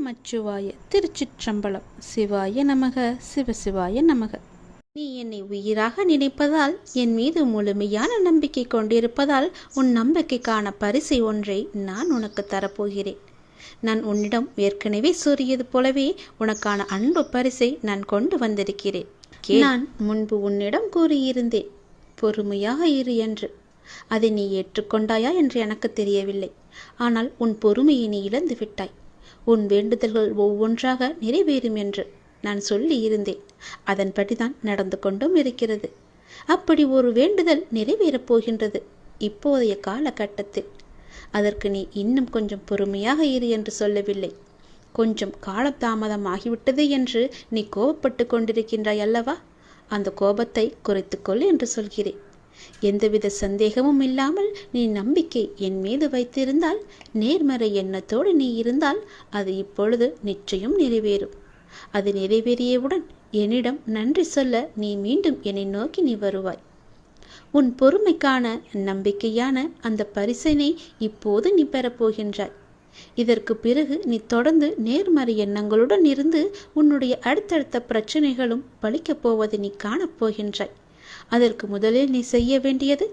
நமச்சிவாய. திருச்சிற்றம்பலம். சிவாய நமக. சிவசிவாய நமக. நீ என்னை உயிராக நினைப்பதால், என் மீது முழுமையான நம்பிக்கை கொண்டிருப்பதால், உன் நம்பிக்கைக்கான பரிசை ஒன்றை நான் உனக்கு தரப்போகிறேன். நான் உன்னிடம் ஏற்கனவே கூறியது போலவே உனக்கான அன்பு பரிசை நான் கொண்டு வந்திருக்கிறேன். நான் முன்பு உன்னிடம் கூறியிருந்தேன், பொறுமையாக இரு என்று. அதை நீ ஏற்றுக்கொண்டாயா என்று எனக்கு தெரியவில்லை. ஆனால் உன் பொறுமையை நீ இழந்து விட்டாய். உன் வேண்டுதல்கள் ஒவ்வொன்றாக நிறைவேறும் என்று நான் சொல்லி இருந்தேன். அதன்படிதான் நடந்து கொண்டும் இருக்கிறது. அப்படி ஒரு வேண்டுதல் நிறைவேறப் போகின்றது இப்போதைய காலகட்டத்தில். அதற்கு நீ இன்னும் கொஞ்சம் பொறுமையாக இரு என்று சொல்லவில்லை. கொஞ்சம் காலதாமதம் ஆகிவிட்டது என்று நீ கோபப்பட்டு கொண்டிருக்கின்றாய் அல்லவா? அந்த கோபத்தை குறைத்துக்கொள் என்று சொல்கிறேன். எந்தவித சந்தேகமும் இல்லாமல் நீ நம்பிக்கை என் மீது வைத்திருந்தால், நேர்மறை எண்ணத்தோடு நீ இருந்தால், அது இப்பொழுது நிச்சயம் நிறைவேறும். அது நிறைவேறியவுடன் என்னிடம் நன்றி சொல்ல நீ மீண்டும் என்னை நோக்கி நீ வருவாய். உன் பொறுமைக்கான நம்பிக்கையான அந்த பரிசினை இப்போது நீ பெறப்போகின்றாய். இதற்கு பிறகு நீ தொடர்ந்து நேர்மறை எண்ணங்களுடன் இருந்து உன்னுடைய அடுத்தடுத்த பிரச்சனைகளும் பலிக்கப் போவதை நீ காணப்போகின்றாய். அதற்கு முதலில் நீ செய்ய வேண்டியது,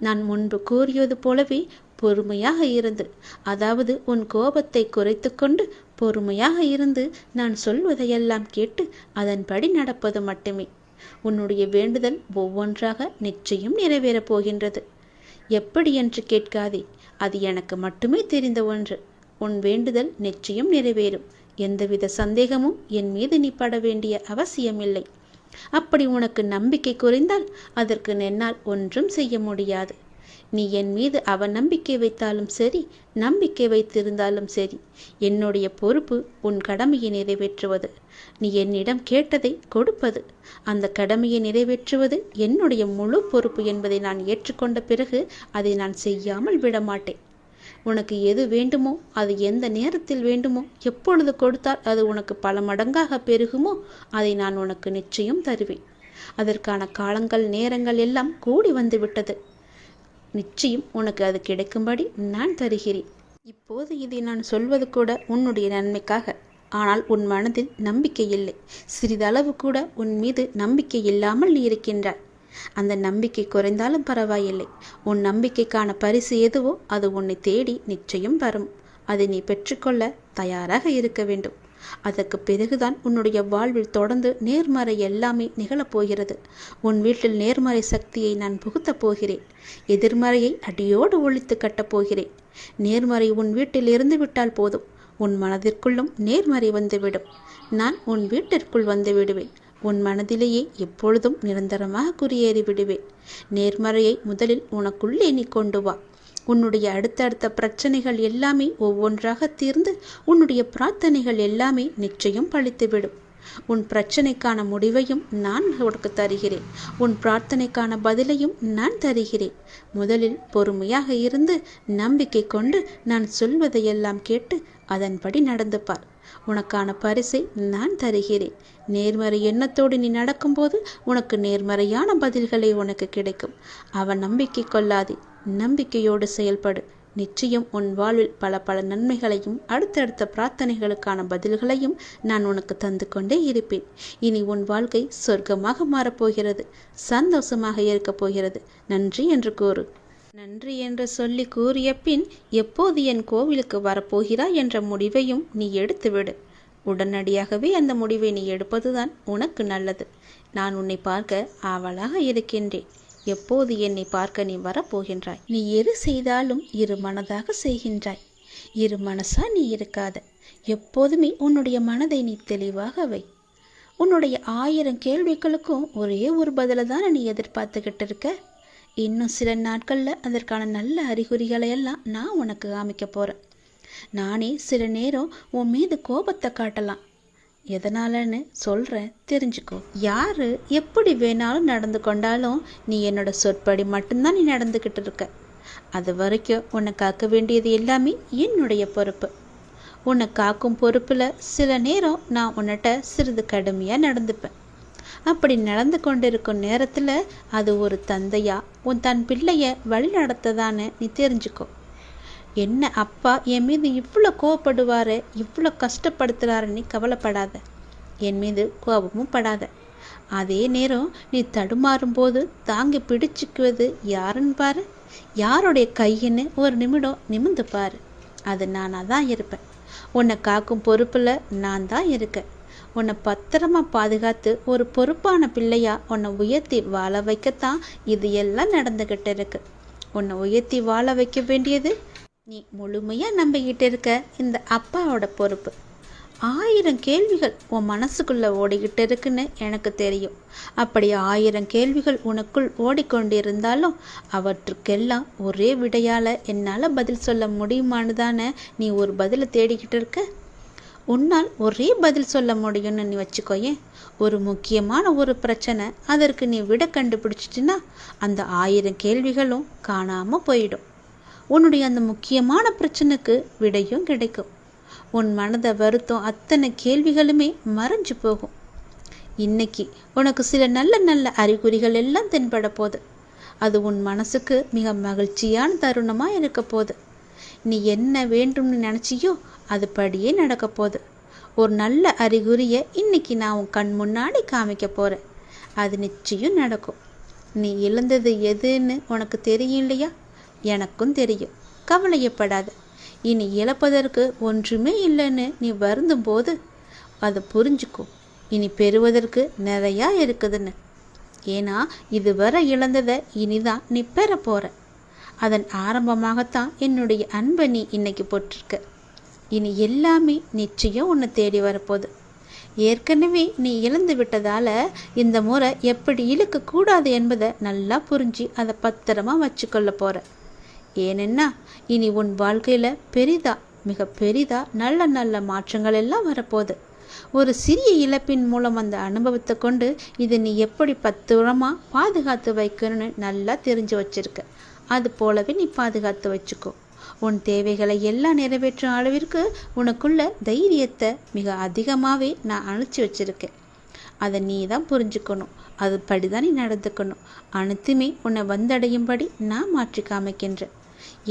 நான் முன்பு கூறியது போலவே பொறுமையாக இருந்து, அதாவது உன் கோபத்தை குறைத்து கொண்டு பொறுமையாக இருந்து நான் சொல்வதையெல்லாம் கேட்டு அதன்படி நடப்பது மட்டுமே. உன்னுடைய வேண்டுதல் ஒவ்வொன்றாக நிச்சயம் நிறைவேறப் போகின்றது. எப்படி என்று கேட்காதே, அது எனக்கு மட்டுமே தெரிந்த ஒன்று. உன் வேண்டுதல் நிச்சயம் நிறைவேறும். எந்தவித சந்தேகமும் என் மீது நீ பட வேண்டிய அவசியமில்லை. அப்படி உனக்கு நம்பிக்கை குறைந்தால் அதற்கு என்னால் ஒன்றும் செய்ய முடியாது. நீ என் மீது அவநம்பிக்கை வைத்தாலும் சரி, நம்பிக்கை வைத்திருந்தாலும் சரி, என்னுடைய பொறுப்பு உன் கடமையை நிறைவேற்றுவது. நீ என்னிடம் கேட்டதை கொடுப்பது. அந்த கடமையை நிறைவேற்றுவது என்னுடைய முழு பொறுப்பு என்பதை நான் ஏற்றுக்கொண்ட பிறகு அதை நான் செய்யாமல் விடமாட்டேன். உனக்கு எது வேண்டுமோ, அது எந்த நேரத்தில் வேண்டுமோ, எப்பொழுது கொடுத்தால் அது உனக்கு பல மடங்காக பெருகுமோ, அதை நான் உனக்கு நிச்சயம் தருவேன். அதற்கான காலங்கள் நேரங்கள் எல்லாம் கூடி வந்து விட்டது. நிச்சயம் உனக்கு அது கிடைக்கும்படி நான் தருகிறேன். இப்போது இதை நான் சொல்வது கூட உன்னுடைய நன்மைக்காக. ஆனால் உன் மனதில் நம்பிக்கை இல்லை. சிறிதளவு கூட உன் மீது நம்பிக்கை இல்லாமல் நீ இருக்கின்றாய். அந்த நம்பிக்கை குறைந்தாலும் பரவாயில்லை. உன் நம்பிக்கைக்கான பரிசு எதுவோ அது உன்னை தேடி நிச்சயம் வரும். அதை நீ பெற்றுக்கொள்ள தயாராக இருக்க வேண்டும். அதற்கு பிறகுதான் உன்னுடைய வாழ்வில் தொடர்ந்து நேர்மறை எல்லாமே நிகழப்போகிறது. உன் வீட்டில் நேர்மறை சக்தியை நான் புகுத்தப் போகிறேன். எதிர்மறையை அடியோடு ஒழித்து கட்டப் போகிறேன். நேர்மறை உன் வீட்டில் இருந்து விட்டால் போதும், உன் மனதிற்குள்ளும் நேர்மறை வந்துவிடும். நான் உன் வீட்டிற்குள் வந்து விடுவேன். உன் மனதிலேயே எப்பொழுதும் நிரந்தரமாக குடியேறி விடுவேன். நேர்மறையை முதலில் உனக்குள்ளே நீ கொண்டு வா. உன்னுடைய அடுத்தடுத்த பிரச்சனைகள் எல்லாமே ஒவ்வொன்றாக தீர்ந்து உன்னுடைய பிரார்த்தனைகள் எல்லாமே நிச்சயம் பலித்துவிடும். உன் பிரச்சனைக்கான முடிவையும் நான் உனக்கு தருகிறேன். உன் பிரார்த்தனைக்கான பதிலையும் நான் தருகிறேன். முதலில் பொறுமையாக இருந்து நம்பிக்கை கொண்டு நான் சொல்வதையெல்லாம் கேட்டு அதன்படி நடந்து பார். உனக்கான பரிசை நான் தருகிறேன். நேர்மறை எண்ணத்தோடு நீ நடக்கும்போது உனக்கு நேர்மறையான பதில்களை உனக்கு கிடைக்கும். அவன் நம்பிக்கை கொள்ளாதே, நம்பிக்கையோடு செயல்படு. நிச்சயம் உன் வாழ்வில் பல பல நன்மைகளையும் அடுத்தடுத்த பிரார்த்தனைகளுக்கான பதில்களையும் நான் உனக்கு தந்து கொண்டே இருப்பேன். இனி உன் வாழ்க்கை சொர்க்கமாக மாறப்போகிறது. சந்தோஷமாக இருக்கப் போகிறது. நன்றி என்று கூறு. நன்றி என்று சொல்லி கூறிய பின் எப்போது என் கோவிலுக்கு வரப்போகிறாய் என்ற முடிவையும் நீ எடுத்துவிடு. உடனடியாகவே அந்த முடிவை நீ எடுப்பதுதான் உனக்கு நல்லது. நான் உன்னை பார்க்க ஆவலாக இருக்கின்றேன். எப்போது என்னை பார்க்க நீ வரப்போகின்றாய்? நீ எது செய்தாலும் இரு மனதாக செய்கின்றாய். இரு மனசா நீ இருக்காத. எப்போதுமே உன்னுடைய மனதை நீ தெளிவாக வை. உன்னுடைய 1000 கேள்விகளுக்கும் ஒரே ஒரு பதில தானே நீ எதிர்பார்த்துக்கிட்டு இருக்க. இன்னும் சில நாட்களில் அதற்கான நல்ல அறிகுறிகளை எல்லாம் நான் உனக்கு காமிக்க போகிறேன். நானே சில நேரம் உன் மீது கோபத்தை காட்டலாம். எதனாலன்னு சொல்கிறேன், தெரிஞ்சுக்கோ. யார் எப்படி வேணாலும் நடந்து கொண்டாலும் நீ என்னோட சொற்படி மட்டும்தான் நீ நடந்துக்கிட்டு இருக்க. அது வரைக்கும் உன்னை காக்க வேண்டியது எல்லாமே என்னுடைய பொறுப்பு. உன்னை காக்கும் பொறுப்பில் சில நேரம் நான் உன்னிட்ட சிறிது கடுமையாக நடந்துப்பேன். அப்படி நடந்து கொண்டிருக்கும் நேரத்தில் அது ஒரு தந்தையா உன் தன் பிள்ளைய வழி நடத்ததான்னு நீ தெரிஞ்சுக்கோ. என்ன அப்பா என் மீது இவ்வளோ கோவப்படுவாரு, இவ்வளோ கஷ்டப்படுத்துகிறாருன்னு கவலைப்படாத, என் மீது கோபமும் படாத. அதே நேரம் நீ தடுமாறும்போது தாங்கி பிடிச்சிக்குவது யாருன்னு பாரு, யாருடைய கையின்னு ஒரு நிமிடம் நிமிந்து பாரு. அது நானாக தான் இருப்பேன். உன்னை காக்கும் பொறுப்பில் நான் தான் இருக்கேன். உன்னை பத்திரமா பாதுகாத்து ஒரு பொறுப்பான பிள்ளையா உன்னை உயர்த்தி வாழ வைக்கத்தான் இது எல்லாம் நடந்துக்கிட்டு இருக்கு. உன்னை உயர்த்தி வாழ வைக்க வேண்டியது நீ முழுமையாக நம்பிக்கிட்டு இருக்க இந்த அப்பாவோட பொறுப்பு. 1000 கேள்விகள் உன் மனசுக்குள்ளே ஓடிக்கிட்டு இருக்குன்னு எனக்கு தெரியும். அப்படி 1000 கேள்விகள் உனக்குள் ஓடிக்கொண்டிருந்தாலும் அவற்றுக்கெல்லாம் ஒரே விடையால் என்னால் பதில் சொல்ல முடியுமான்னு தானே நீ ஒரு பதிலை தேடிக்கிட்டு இருக்க. உன்னால் ஒரே பதில் சொல்ல முடியும்னு நீ வச்சுக்கோயேன். ஒரு முக்கியமான ஒரு பிரச்சனை, அதற்கு நீ விட கண்டுபிடிச்சிட்டின்னா அந்த 1000 கேள்விகளும் காணாமல் போயிடும். உன்னுடைய அந்த முக்கியமான பிரச்சனைக்கு விடையும் கிடைக்கும். உன் மனதை வருத்தம் அத்தனை கேள்விகளுமே மறைஞ்சு போகும். இன்னைக்கு உனக்கு சில நல்ல நல்ல அறிகுறிகள் எல்லாம் தென்பட போகுது. அது உன் மனசுக்கு மிக மகிழ்ச்சியான தருணமாக இருக்க போகுது. நீ என்ன வேண்டும்னு நினச்சியோ அது படியே நடக்க போகுது. ஒரு நல்ல அறிகுறியை இன்னைக்கு நான் உன் கண் முன்னாடி காமிக்க போகிறேன். அது நிச்சயம் நடக்கும். நீ இழந்தது எதுன்னு உனக்கு தெரியும் இல்லையா? எனக்கும் தெரியும். கவலையப்படாத. இனி இழப்பதற்கு ஒன்றுமே இல்லைன்னு நீ வருந்தும் போது அதை புரிஞ்சுக்கோ. இனி பெறுவதற்கு நிறையா இருக்குதுன்னு. ஏன்னா இதுவரை இழந்ததை இனிதான் நீ பெற போகிற. அதன் ஆரம்பமாகத்தான் என்னுடைய அன்பை நீ இன்னைக்கு போட்டிருக்க. இனி எல்லாமே நிச்சயம் உன்னை தேடி வரப்போகுது. ஏற்கனவே நீ இழந்து விட்டதால் இந்த முறை எப்படி இழுக்கக்கூடாது என்பதை நல்லா புரிஞ்சு அதை பத்திரமா வச்சுக்கொள்ள போகிற. ஏனென்னா இனி உன் வாழ்க்கையில் பெரிதா, மிக பெரிதா நல்ல நல்ல மாற்றங்கள் எல்லாம் வரப்போகுது. ஒரு சிறிய இழப்பின் மூலம் அந்த அனுபவத்தை கொண்டு இதை நீ எப்படி பத்திரமாக பாதுகாத்து வைக்கணும்னு நல்லா தெரிஞ்சு வச்சிருக்க. அது போலவே நீ பாதுகாத்து வச்சுக்கோ. உன் தேவைகளை எல்லாம் நிறைவேற்றும் அளவிற்கு உனக்குள்ள தைரியத்தை மிக அதிகமாகவே நான் அனுப்பிச்சி வச்சிருக்கேன். அதை நீ தான் புரிஞ்சுக்கணும். அது படிதான் நீ நடந்துக்கணும். அனைத்துமே உன்னை வந்தடையும்படி நான் மாற்றி காமிக்கின்றேன்.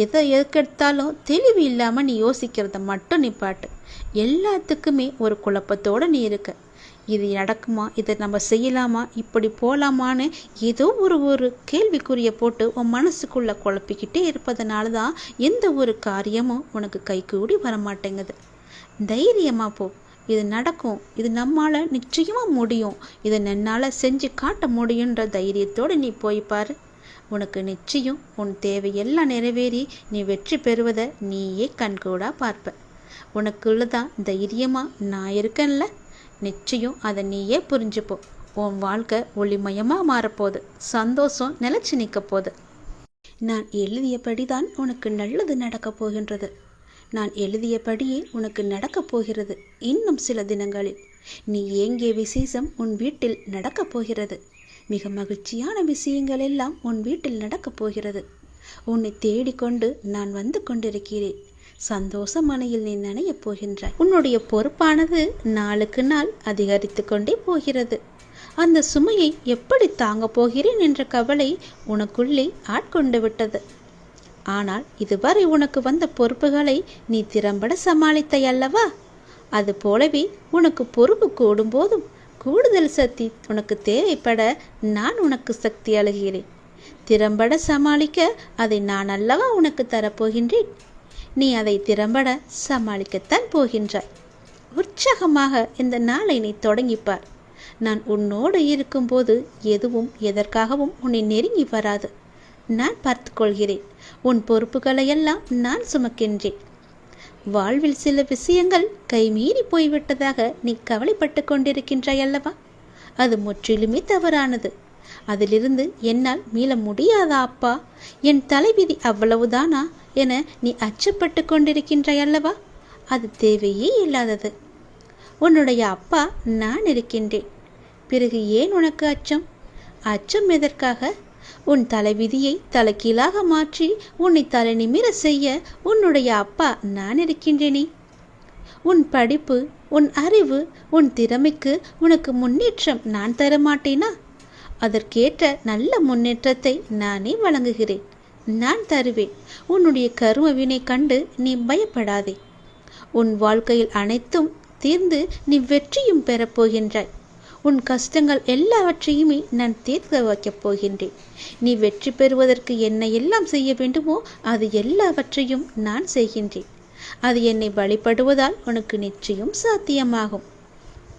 எதை எதுக்கெடுத்தாலும் தெளிவு இல்லாமல் நீ யோசிக்கிறத மட்டும் நிப்பாட்டு. எல்லாத்துக்குமே ஒரு குழப்பத்தோடு நீ இருக்க. இது நடக்குமா, இதை நம்ம செய்யலாமா, இப்படி போகலாமான்னு ஏதோ ஒரு கேள்விக்குறிய போட்டு உன் மனசுக்குள்ளே குழப்பிக்கிட்டே இருப்பதனால தான் எந்த ஒரு காரியமும் உனக்கு கைகூடி வரமாட்டேங்குது. தைரியமாக போ. இது நடக்கும். இது நம்மால் நிச்சயமாக முடியும். இதை என்னால் செஞ்சு காட்ட முடியுன்ற தைரியத்தோடு நீ போய்ப்பார். உனக்கு நிச்சயம் உன் தேவையெல்லாம் நிறைவேறி நீ வெற்றி பெறுவதை நீயே கண்கூடாக பார்ப்ப. உனக்குள்ளதான் தைரியமாக நான் இருக்கேன்ல, நிச்சயம் அதை நீயே புரிஞ்சுப்போ. உன் வாழ்க்கை ஒளிமயமாக மாறப்போகுது. சந்தோஷம் நிலச்சி நிற்க போகுது. நான் எழுதியபடி தான் உனக்கு நல்லது நடக்கப் போகின்றது. நான் எழுதியபடியே உனக்கு நடக்கப் போகிறது. இன்னும் சில தினங்களில் நீ ஏங்கிய விசேஷம் உன் வீட்டில் நடக்கப் போகிறது. மிக மகிழ்ச்சியான விஷயங்கள் எல்லாம் உன் வீட்டில் நடக்கப் போகிறது. உன்னை தேடிக்கொண்டு நான் வந்து கொண்டிருக்கிறேன். சந்தோஷ மனையில் நீ நனையப் போகின்றாய். உன்னுடைய பொறுப்பானது நாளுக்கு நாள் அதிகரித்து கொண்டே போகிறது. அந்த சுமையை எப்படி தாங்க போகிறேன் என்ற கவலை உனக்குள்ளே ஆட்கொண்டு விட்டது. ஆனால் இதுவரை உனக்கு வந்த பொறுப்புகளை நீ திறம்பட சமாளித்தாய் அல்லவா? அது போலவே உனக்கு பொறுப்பு கூடும் போதும் கூடுதல் சக்தி உனக்கு தேவைப்பட நான் உனக்கு சக்தி அழுகிறேன். திறம்பட சமாளிக்க அதை நான் அல்லவா உனக்கு தரப்போகின்றேன். நீ அதை திறம்பட சமாளிக்கத்தான் போகின்றாய். உற்சாகமாக இந்த நாளை நீ தொடங்கிப்பார். நான் உன்னோடு இருக்கும்போது எதுவும் எதற்காகவும் உன்னை நெருங்கி வராது. நான் பார்த்து கொள்கிறேன். உன் பொறுப்புகளையெல்லாம் நான் சுமக்கின்றேன். வாழ்வில் சில விஷயங்கள் கைமீறி போய்விட்டதாக நீ கவலைப்பட்டு கொண்டிருக்கின்றாய் அல்லவா? அது முற்றிலுமே தவறானது. அதிலிருந்து என்னால் மீள முடியாதா அப்பா? என் தலைவிதி அவ்வளவுதானா என நீ அச்சப்பட்டு கொண்டிருக்கின்றாய் அல்லவா? அது தேவையே இல்லாதது. உன்னுடைய அப்பா நான் இருக்கின்றேன். பிறகு ஏன் உனக்கு அச்சம்? அச்சம் எதற்காக? உன் தலைவிதியை தலைகீழாக மாற்றி உன்னை தலை நிமிர செய்ய உன்னுடைய அப்பா நான் இருக்கின்றேனே. உன் படிப்பு, உன் அறிவு, உன் திறமைக்கு உனக்கு முன்னேற்றம் நான் தரமாட்டேனா? அதற்கேற்ற நல்ல முன்னேற்றத்தை நானே வழங்குகிறேன். நான் தருவேன். உன்னுடைய கர்ம வினை கண்டு நீ பயப்படாதே. உன் வாழ்க்கையில் அனைத்தும் தீர்ந்து நீ வெற்றியும் பெறப்போகின்றாய். உன் கஷ்டங்கள் எல்லாவற்றையுமே நான் தீர்க்க வைக்கப் போகின்றேன். நீ வெற்றி பெறுவதற்கு என்ன எல்லாம் செய்ய வேண்டுமோ அது எல்லாவற்றையும் நான் செய்கின்றேன். அது என்னை வழிபடுவதால் உனக்கு நிச்சயம் சாத்தியமாகும்.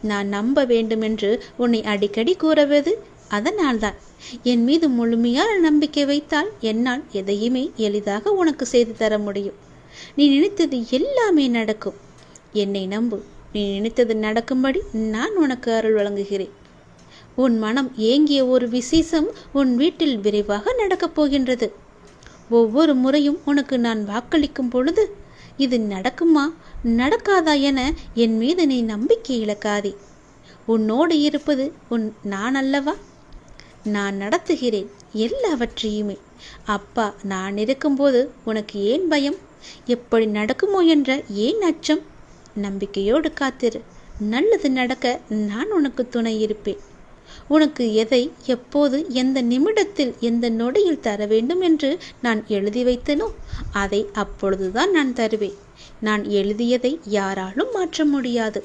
நான் நம்ப வேண்டுமென்று உன்னை அடிக்கடி கூறுவது அதனால்தான். என் மீது முழுமையான நம்பிக்கை வைத்தால் என்னால் எதையுமே எளிதாக உனக்கு செய்து தர முடியும். நீ நினைத்தது எல்லாமே நடக்கும். என்னை நம்பு. நீ நினைத்தது நடக்கும்படி நான் உனக்கு அருள் வழங்குகிறேன். உன் மனம் ஏங்கிய ஒரு விசேஷம் உன் வீட்டில் விரைவாக நடக்கப் போகின்றது. ஒவ்வொரு முறையும் உனக்கு நான் வாக்களிக்கும் பொழுது இது நடக்குமா நடக்காதா என என் மீது நீ நம்பிக்கை இழக்காதே. உன்னோடு இருப்பது நான் அல்லவா? நான் நடத்துகிறேன் எல்லாவற்றையுமே. அப்பா நான் இருக்கும்போது உனக்கு ஏன் பயம்? எப்படி நடக்குமோ என்ற ஏன் அச்சம்? நம்பிக்கையோடு காத்திரு. நல்லது நடக்க நான் உனக்கு துணை இருப்பேன். உனக்கு எதை எப்போது எந்த நிமிடத்தில் எந்த நொடியில் தர வேண்டும் என்று நான் எழுதி வைத்தனோ அதை அப்பொழுதுதான் நான் தருவேன். நான் எழுதியதை யாராலும் மாற்ற முடியாது.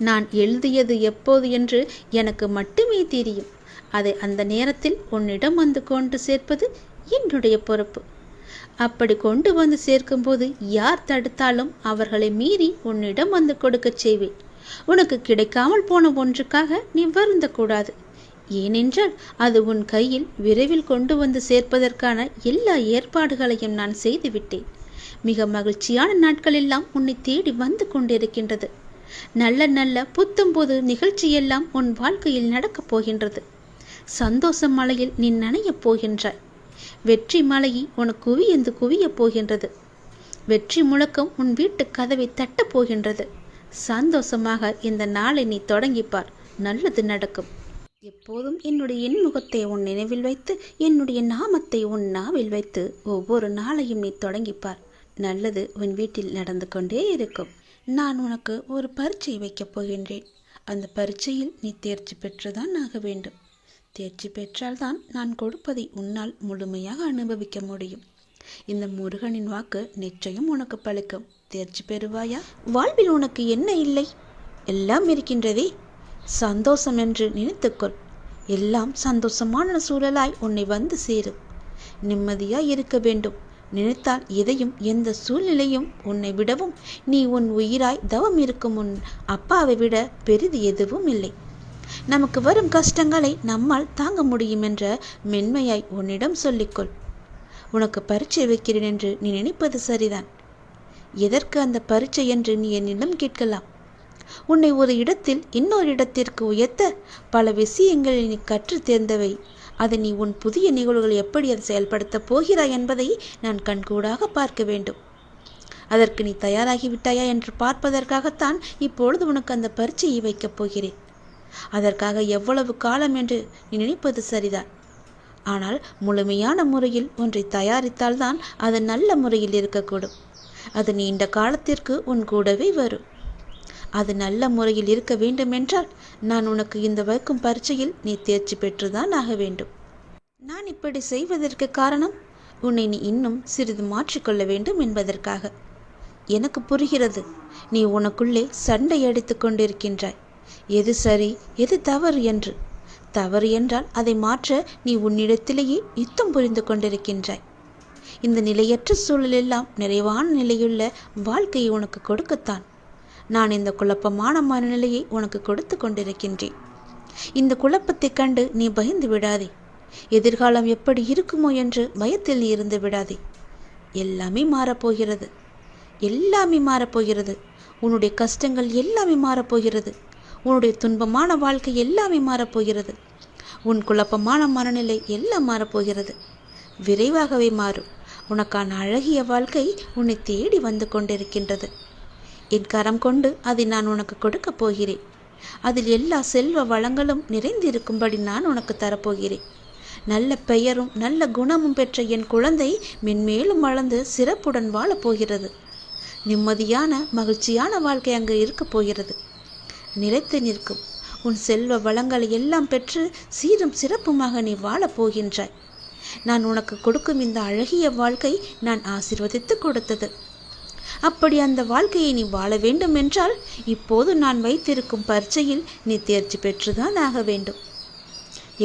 நான் எழுதியது எப்போது என்று எனக்கு மட்டுமே தெரியும். அதை அந்த நேரத்தில் உன்னிடம் வந்து கொண்டு சேர்ப்பது என்னுடைய பொறுப்பு. அப்படி கொண்டு வந்து சேர்க்கும்போது யார் தடுத்தாலும் அவர்களை மீறி உன்னிடம் வந்து கொடுக்க செய்வேன். உனக்கு கிடைக்காமல் போன ஒன்றுக்காக நீ வருந்தக்கூடாது. ஏனென்றால் அது உன் கையில் விரைவில் கொண்டு வந்து சேர்ப்பதற்கான எல்லா ஏற்பாடுகளையும் நான் செய்துவிட்டேன். மிக மகிழ்ச்சியான நாட்கள் எல்லாம் உன்னை தேடி வந்து கொண்டிருக்கின்றது. நல்ல நல்ல புத்தம்போது நிகழ்ச்சியெல்லாம் உன் வாழ்க்கையில் நடக்கப் போகின்றது. சந்தோஷ மலையில் நீ நனையப் போகின்றாய். வெற்றி மலையை உனக்கு குவியந்து குவியப் போகின்றது. வெற்றி முழக்கம் உன் வீட்டு கதவை தட்டப் போகின்றது. சந்தோஷமாக இந்த நாளை நீ தொடங்கிப்பார். நல்லது நடக்கும். எப்போதும் என்னுடைய இன்முகத்தை உன் நினைவில் வைத்து என்னுடைய நாமத்தை உன் நாவில் வைத்து ஒவ்வொரு நாளையும் நீ தொடங்கிப்பார். நல்லது உன் வீட்டில் நடந்து கொண்டே இருக்கும். நான் உனக்கு ஒரு பரீட்சை வைக்கப் போகின்றேன். அந்த பரீட்சையில் நீ தேர்ச்சி பெற்றுதான் ஆக வேண்டும். தேர்ச்சி பெற்றால்தான் நான் கொடுப்பதை உன்னால் முழுமையாக அனுபவிக்க முடியும். இந்த முருகனின் வாக்கு நிச்சயம் உனக்கு பலிக்கும். தேர்ச்சி பெறுவாயா? வாழ்வில் உனக்கு என்ன இல்லை? எல்லாம் இருக்கின்றதே. சந்தோஷம் என்று நினைத்துக்கொள். எல்லாம் சந்தோஷமான சூழலாய் உன்னை வந்து சேரும். நிம்மதியாய் இருக்க வேண்டும். நினைத்தால் எதையும் எந்த சூழ்நிலையும் உன்னை விடவும் நீ உன் உயிராய் தவம் இருக்கும் உன் அப்பாவை விட பெரிது எதுவும் இல்லை. நமக்கு வரும் கஷ்டங்களை நம்மால் தாங்க முடியும் என்ற மென்மையாய் உன்னிடம் சொல்லிக்கொள். உனக்கு பரீட்சை வைக்கிறேன் என்று நீ நினைப்பது சரிதான். எதற்கு அந்த பரீட்சை என்று நீ என்னிடம் கேட்கலாம். உன்னை ஒரு இடத்தில் இன்னொரு இடத்திற்கு உயர்த்த பல விஷயங்களை நீ கற்று தேர்ந்தவை. அதை நீ உன் புதிய நிகழ்வுகள் எப்படி அதை செயல்படுத்தப் போகிறாய் என்பதை நான் கண்கூடாக பார்க்க வேண்டும். அதற்கு நீ தயாராகிவிட்டாயா என்று பார்ப்பதற்காகத்தான் இப்பொழுது உனக்கு அந்த பரீட்சையை வைக்கப் போகிறேன். அதற்காக எவ்வளவு காலம் என்று நீ நினைப்பது சரிதான். ஆனால் முழுமையான முறையில் ஒன்றை தயாரித்தால்தான் அது நல்ல முறையில் இருக்கக்கூடும். அது நீண்ட காலத்திற்கு உன் கூடவே வரும். அது நல்ல முறையில் இருக்க வேண்டுமென்றால் நான் உனக்கு இந்த வைக்கும் பரீட்சையில் நீ தேர்ச்சி பெற்றுதான் ஆக வேண்டும். நான் இப்படி செய்வதற்கு காரணம் உன்னை நீ இன்னும் சிறிது மாற்றிக்கொள்ள வேண்டும் என்பதற்காக. எனக்கு புரிகிறது. நீ உனக்குள்ளே சண்டை அடித்து கொண்டிருக்கின்றாய். எது சரி எது தவறு என்று. தவறு என்றால் அதை மாற்ற நீ உன்னிடத்திலேயே யுத்தம் புரிந்து கொண்டிருக்கின்றாய். இந்த நிலையற்ற சூழலெல்லாம் நிறைவான நிலையுள்ள வாழ்க்கையை உனக்கு கொடுக்கத்தான் நான் இந்த குழப்பமான மனநிலையை உனக்கு கொடுத்து கொண்டிருக்கின்றேன். இந்த குழப்பத்தை கண்டு நீ பயந்து விடாதே. எதிர்காலம் எப்படி இருக்குமோ என்று பயத்தில் நீ இருந்து விடாதே. எல்லாமே மாறப்போகிறது. எல்லாமே மாறப்போகிறது. உன்னுடைய கஷ்டங்கள் எல்லாமே மாறப்போகிறது. உன்னுடைய துன்பமான வாழ்க்கை எல்லாமே மாறப்போகிறது. உன் குழப்பமான மனநிலை எல்லாம் மாறப்போகிறது. விரைவாகவே மாறும். உனக்கான அழகிய வாழ்க்கை உன்னை தேடி வந்து கொண்டிருக்கின்றது. என் கரம் கொண்டு அதை நான் உனக்கு கொடுக்கப் போகிறேன். அதில் எல்லா செல்வ வளங்களும் நிறைந்திருக்கும்படி நான் உனக்கு தரப்போகிறேன். நல்ல பெயரும் நல்ல குணமும் பெற்ற என் குழந்தை மென்மேலும் வளர்ந்து சிறப்புடன் வாழப்போகிறது. நிம்மதியான மகிழ்ச்சியான வாழ்க்கை அங்கு இருக்கப் போகிறது. நிலைத்து நிற்கும். உன் செல்வ வளங்களை எல்லாம் பெற்று சீரும் சிறப்புமாக நீ வாழப்போகின்றாய். நான் உனக்கு கொடுக்கும் இந்த அழகிய வாழ்க்கை நான் ஆசீர்வதித்து கொடுத்தது. அப்படி அந்த வாழ்க்கையை நீ வாழ வேண்டும் என்றால் இப்போது நான் வைத்திருக்கும் பரீட்சையில் நீ தேர்ச்சி பெற்றுதான் ஆக வேண்டும்.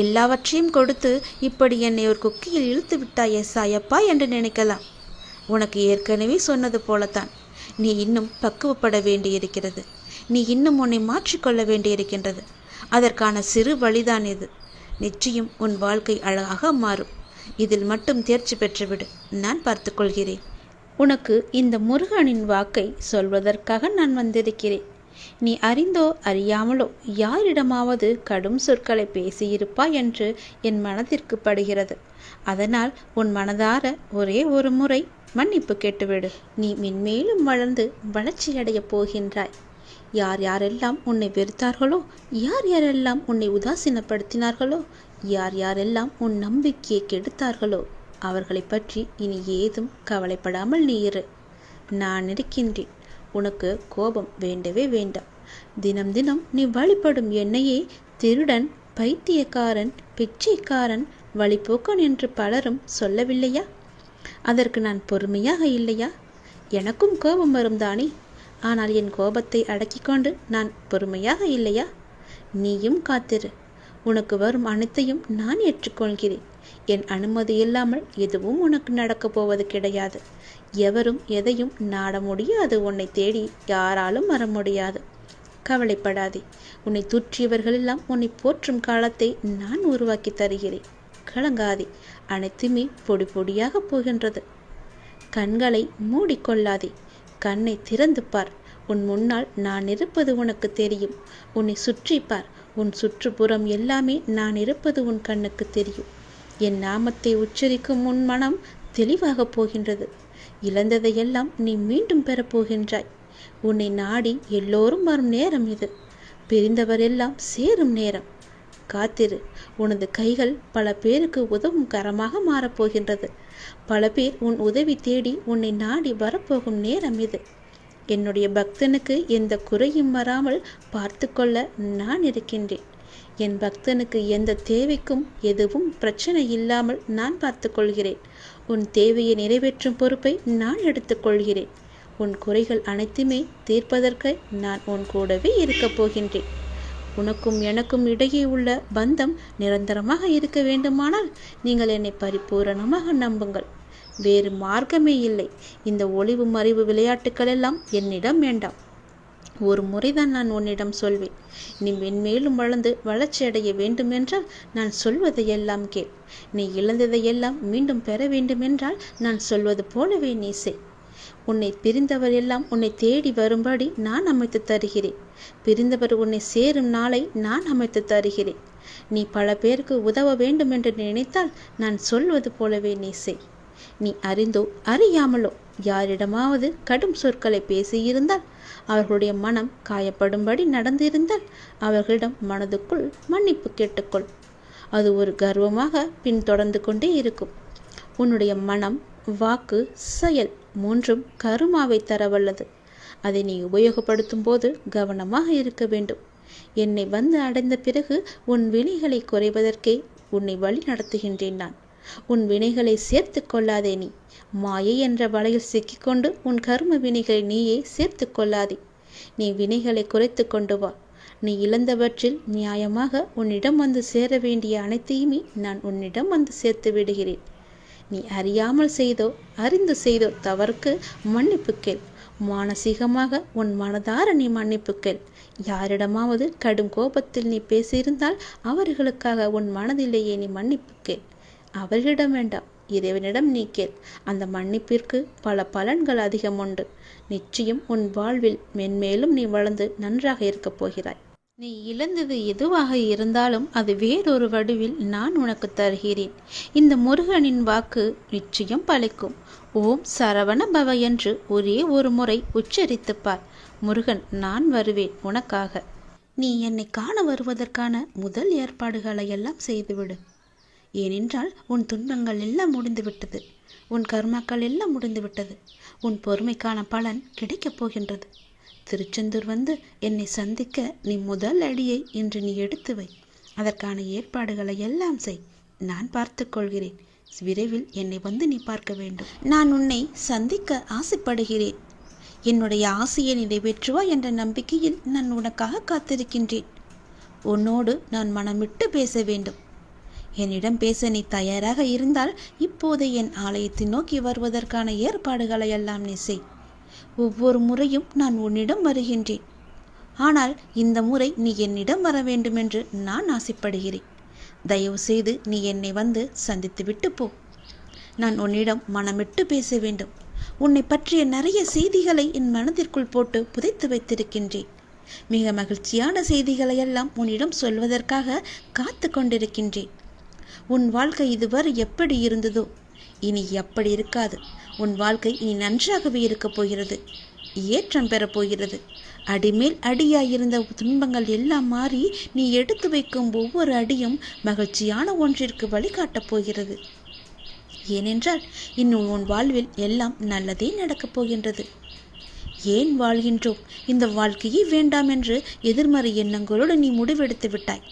எல்லாவற்றையும் கொடுத்து இப்படி என்னை ஒரு குக்கியில் இழுத்து விட்டாயே சாயப்பா என்று நினைக்கலாம். உனக்கு ஏற்கனவே சொன்னது போலத்தான், நீ இன்னும் பக்குவப்பட வேண்டியிருக்கிறது. நீ இன்னும் உன்னை மாற்றிக்கொள்ள வேண்டியிருக்கின்றது. அதற்கான சிறு வழிதான் இது. நிச்சயம் உன் வாழ்க்கை அழகாக மாறும். இதில் மட்டும் தேர்ச்சி பெற்றுவிடு, நான் பார்த்துக்கொள்கிறேன். உனக்கு இந்த முருகனின் வாக்கை சொல்வதற்காக நான் வந்திருக்கிறேன். நீ அறிந்தோ அறியாமலோ யாரிடமாவது கடும் சொற்களை பேசியிருப்பாய் என்று என் மனதிற்கு படுகிறது. அதனால் உன் மனதார ஒரே ஒரு முறை மன்னிப்பு கேட்டுவிடு. நீ மென்மேலும் வளர்ந்து வளர்ச்சியடையப் போகின்றாய். யார் யாரெல்லாம் உன்னை வெறுத்தார்களோ, யார் யாரெல்லாம் உன்னை உதாசீனப்படுத்தினார்களோ, யார் யாரெல்லாம் உன் நம்பிக்கையை கெடுத்தார்களோ அவர்களை பற்றி இனி ஏதும் கவலைப்படாமல் நீ இரு. நான் இருக்கின்றேன். உனக்கு கோபம் வேண்டவே வேண்டாம். தினம் தினம் நீ வழிபடும் என்னையே திருடன், பைத்தியக்காரன், பிச்சைக்காரன், வழிபோக்கன் என்று பலரும் சொல்லவில்லையா? அதற்கு நான் பொறுமையாக இல்லையா? எனக்கும் கோபம் வரும் தானே. ஆனால் என் கோபத்தை அடக்கிக் கொண்டு நான் பொறுமையாக இல்லையா? நீயும் காத்திரு. உனக்கு வரும் அனைத்தையும் நான் ஏற்றுக்கொள்கிறேன். என் அனுமதி இல்லாமல் எதுவும் உனக்கு நடக்கப் போவது கிடையாது. எவரும் எதையும் நாட முடியாது. உன்னை தேடி யாராலும் வர முடியாது. கவலைப்படாதே. உன்னை தூற்றியவர்களெல்லாம் உன்னை போற்றும் காலத்தை நான் உருவாக்கி தருகிறேன். கலங்காதே. அனைத்துமே பொடி பொடியாக போகின்றது. கண்களை மூடிக்கொள்ளாதே. கண்ணை திறந்து பார். உன் முன்னால் நான் இருப்பது உனக்கு தெரியும். உன்னை சுற்றி பார். உன் சுற்றுப்புறம் எல்லாமே நான் இருப்பது உன் கண்ணுக்கு தெரியும். என் நாமத்தை உச்சரிக்கும் உன் மனம் தெளிவாக போகின்றது. இழந்ததையெல்லாம் நீ மீண்டும் பெறப்போகின்றாய். உன்னை நாடி எல்லோரும் வரும் நேரம் இது. பிரிந்தவரெல்லாம் சேரும் நேரம். காத்திரு. உனது கைகள் பல பேருக்கு உதவும் கரமாக மாறப்போகின்றது. பல பேர் உன் உதவி தேடி உன்னை நாடி வரப்போகும் நேரம் இது. என்னுடைய பக்தனுக்கு எந்த குறையும் வராமல் பார்த்து கொள்ள நான் இருக்கின்றேன். என் பக்தனுக்கு எந்த தேவைக்கும் எதுவும் பிரச்சனை இல்லாமல் நான் பார்த்து கொள்கிறேன். உன் தேவையை நிறைவேற்றும் பொறுப்பை நான் எடுத்துக்கொள்கிறேன். உன் குறைகள் அனைத்துமே தீர்ப்பதற்கு நான் உன் கூடவே இருக்கப் போகின்றேன். உனக்கும் எனக்கும் இடையே உள்ள பந்தம் நிரந்தரமாக இருக்க வேண்டுமானால் நீங்கள் என்னை பரிபூரணமாக நம்புங்கள். வேறு மார்க்கமே இல்லை. இந்த ஒளிவு மறைவு விளையாட்டுக்கள் எல்லாம் என்னிடம் வேண்டாம். ஒரு முறைதான் நான் உன்னிடம் சொல்வேன். நீ மென்மேலும் வளர்ந்து வளர்ச்சி அடைய வேண்டுமென்றால் நான் சொல்வதையெல்லாம் கேள். நீ இழந்ததையெல்லாம் மீண்டும் பெற வேண்டுமென்றால் நான் சொல்வது போலவே நீ செய். உன்னை பிரிந்தவர் எல்லாம் உன்னை தேடி வரும்படி நான் அமைத்து தருகிறேன். பிரிந்தவர் உன்னை சேரும் நாளை நான் அமைத்து தருகிறேன். நீ பல பேருக்கு உதவ வேண்டும் என்று நினைத்தால் நான் சொல்வது போலவே நீ செய். நீ அறிந்தோ அறியாமலோ யாரிடமாவது கடும் சொற்களை பேசியிருந்தால், அவர்களுடைய மனம் காயப்படும்படி நடந்திருந்தால் அவர்களிடம் மனதுக்குள் மன்னிப்பு கேட்டுக்கொள். அது ஒரு கர்வமாக பின்தொடர்ந்து கொண்டே இருக்கும். உன்னுடைய மனம், வாக்கு, செயல் மூன்றும் கருமாவை தரவல்லது. அதை நீ உபயோகப்படுத்தும் போது கவனமாக இருக்க வேண்டும். என்னை வந்து அடைந்த பிறகு உன் வினைகளை குறைவதற்கே உன்னை வழி நடத்துகின்றேன் நான். உன் வினைகளை சேர்த்து கொள்ளாதே. நீ மாயை என்ற வலையில் சிக்கிக்கொண்டு உன் கர்ம வினைகளை நீயே சேர்த்து கொள்ளாதே. நீ வினைகளை குறைத்து கொண்டு வா. நீ இழந்தவற்றில் நியாயமாக உன்னிடம் வந்து சேர வேண்டிய அனைத்தையுமே நான் உன்னிடம் வந்து சேர்த்து விடுகிறேன். நீ அறியாமல் செய்தோ அறிந்து செய்தோ தவறுக்கு மன்னிப்பு கேள். மானசீகமாக உன் மனதார நீ மன்னிப்பு கேள். யாரிடமாவது கடும் கோபத்தில் நீ பேசியிருந்தால் அவர்களுக்காக உன் மனதிலேயே நீ மன்னிப்பு கேள். அவர்களிடம் வேண்டாம், இறைவனிடம் நீ கேள். அந்த மன்னிப்பிற்கு பல பலன்கள் அதிகம் உண்டு. நிச்சயம் உன் வாழ்வில் மென்மேலும் நீ வளர்ந்து நன்றாக இருக்கப் போகிறாய். நீ இழந்தது எதுவாக இருந்தாலும் அது வேறொரு வடிவில் நான் உனக்கு தருகிறேன். இந்த முருகனின் வாக்கு நிச்சயம் பலிக்கும். ஓம் சரவண பவ என்று ஒரே ஒரு முறை உச்சரித்துப்பார். முருகன், நான் வருவேன் உனக்காக. நீ என்னை காண வருவதற்கான முதல் ஏற்பாடுகளை எல்லாம் செய்துவிடு. ஏனென்றால் உன் துன்பங்கள் எல்லாம் முடிந்துவிட்டது. உன் கர்மாக்கள் எல்லாம் முடிந்துவிட்டது. உன் பொறுமைக்கான பலன் கிடைக்கப் போகின்றது. திருச்செந்தூர் வந்து என்னை சந்திக்க நீ முதல் அடியை இன்று நீ எடுத்து வை. அதற்கான ஏற்பாடுகளை எல்லாம் செய். நான் பார்த்து கொள்கிறேன். விரைவில் என்னை வந்து நீ பார்க்க வேண்டும். நான் உன்னை சந்திக்க ஆசைப்படுகிறேன். என்னுடைய ஆசையை நிறைவேற்றுவா என்ற நம்பிக்கையில் நான் உனக்காக காத்திருக்கின்றேன். உன்னோடு நான் மனமிட்டு பேச வேண்டும். என்னிடம் பேச நீ தயாராக இருந்தால் இப்போது என் ஆலயத்தை நோக்கி வருவதற்கான ஏற்பாடுகளை எல்லாம் நீ செய். ஒவ்வொரு முறையும் நான் உன்னிடம் வருகின்றேன். ஆனால் இந்த முறை நீ என்னிடம் வர வேண்டும் என்று நான் ஆசைப்படுகிறேன். தயவு செய்து நீ என்னை வந்து சந்தித்து விட்டு போ. நான் உன்னிடம் மனமிட்டு பேச வேண்டும். உன்னை பற்றிய நிறைய செய்திகளை என் மனதிற்குள் போட்டு புதைத்து வைத்திருக்கின்றேன். மிக மகிழ்ச்சியான செய்திகளை எல்லாம் உன்னிடம் சொல்வதற்காக காத்து கொண்டிருக்கின்றேன். உன் வாழ்க்கை இதுவரை எப்படி இருந்ததோ இனி எப்படி இருக்காது. உன் வாழ்க்கை இனி நன்றாகவே இருக்கப் போகிறது. ஏற்றம் பெறப்போகிறது. அடிமேல் அடியாயிருந்த துன்பங்கள் எல்லாம் மாறி நீ எடுத்து வைக்கும் ஒவ்வொரு அடியும் மகிழ்ச்சியான ஒன்றிற்கு வழிகாட்டப் போகிறது. ஏனென்றால் இன்னும் உன் வாழ்வில் எல்லாம் நல்லதே நடக்கப் போகின்றது. ஏன் வாழ்கின்றோம், இந்த வாழ்க்கையே வேண்டாம் என்று எதிர்மறை எண்ணங்களோடு நீ முடிவெடுத்து விட்டாய்.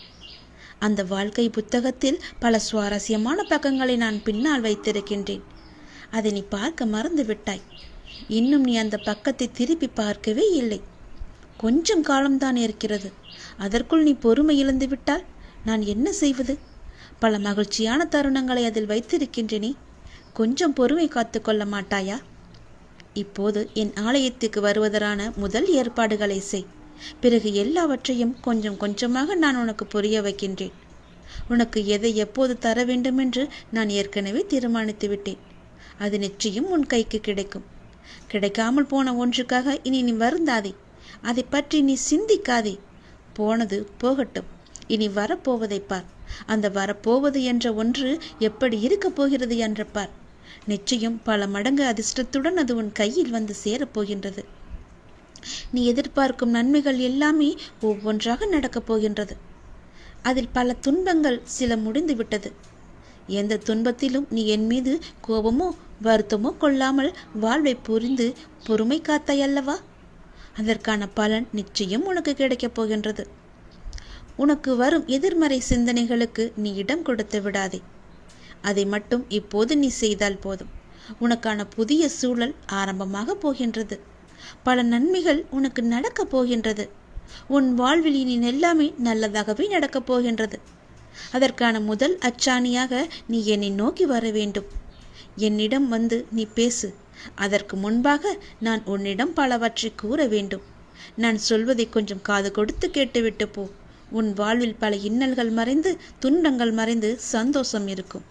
அந்த வாழ்க்கை புத்தகத்தில் பல சுவாரஸ்யமான பக்கங்களை நான் பின்னால் வைத்திருக்கின்றேன். அதை நீ பார்க்க மறந்து விட்டாய். இன்னும் நீ அந்த பக்கத்தை திருப்பி பார்க்கவே இல்லை. கொஞ்சம் காலம்தான் இருக்கிறது. அதற்குள் நீ பொறுமை இழந்து விட்டால் நான் என்ன செய்வது? பல மகிழ்ச்சியான தருணங்களை அதில் வைத்திருக்கின்றனே. கொஞ்சம் பொறுமை காத்து கொள்ள மாட்டாயா? இப்போது என் ஆலயத்துக்கு வருவதற்கான முதல் ஏற்பாடுகளை செய். பிறகு எல்லாவற்றையும் கொஞ்சம் கொஞ்சமாக நான் உனக்கு புரிய வைக்கின்றேன். உனக்கு எதை எப்போது தர வேண்டும் என்று நான் ஏற்கனவே தீர்மானித்து விட்டேன். அது நிச்சயம் உன் கைக்கு கிடைக்கும். கிடைக்காமல் போன ஒன்றுக்காக இனி நீ வருந்தாதே. அதை பற்றி நீ சிந்திக்காதே. போனது போகட்டும். இனி வரப்போவதை பார். அந்த வரப்போவது என்ற ஒன்று எப்படி இருக்கப் போகிறது என்று பார். நிச்சயம் பல மடங்கு அதிர்ஷ்டத்துடன் அது உன் கையில் வந்து சேரப்போகின்றது. நீ எதிர்பார்க்கும் நன்மைகள் எல்லாமே ஒவ்வொன்றாக நடக்கப் போகின்றது. அதில் பல துன்பங்கள் சில முடிந்து விட்டது. எந்த துன்பத்திலும் நீ என் மீது கோபமோ வருத்தமோ கொள்ளாமல் வாழ்வை புரிந்து பொறுமை காத்தாயல்லவா? அதற்கான பலன் நிச்சயம் உனக்கு கிடைக்கப் போகின்றது. உனக்கு வரும் எதிர்மறை சிந்தனைகளுக்கு நீ இடம் கொடுத்து விடாதே. அதை மட்டும் இப்போது நீ செய்தால் போதும். உனக்கான புதிய சூழல் ஆரம்பமாக போகின்றது. பல நன்மைகள் உனக்கு நடக்கப் போகின்றது. உன் வாழ்வில் இனி எல்லாமே நல்லதாகவே நடக்கப் போகின்றது. அதற்கான முதல் அச்சாணியாக நீ என்னை நோக்கி வர வேண்டும். என்னிடம் வந்து நீ பேசு. அதற்கு முன்பாக நான் உன்னிடம் பலவற்றை கூற வேண்டும். நான் சொல்வதை கொஞ்சம் காது கொடுத்து கேட்டுவிட்டு போ. உன் வாழ்வில் பல இன்னல்கள் மறைந்து துன்பங்கள் மறைந்து சந்தோஷம் இருக்கும்.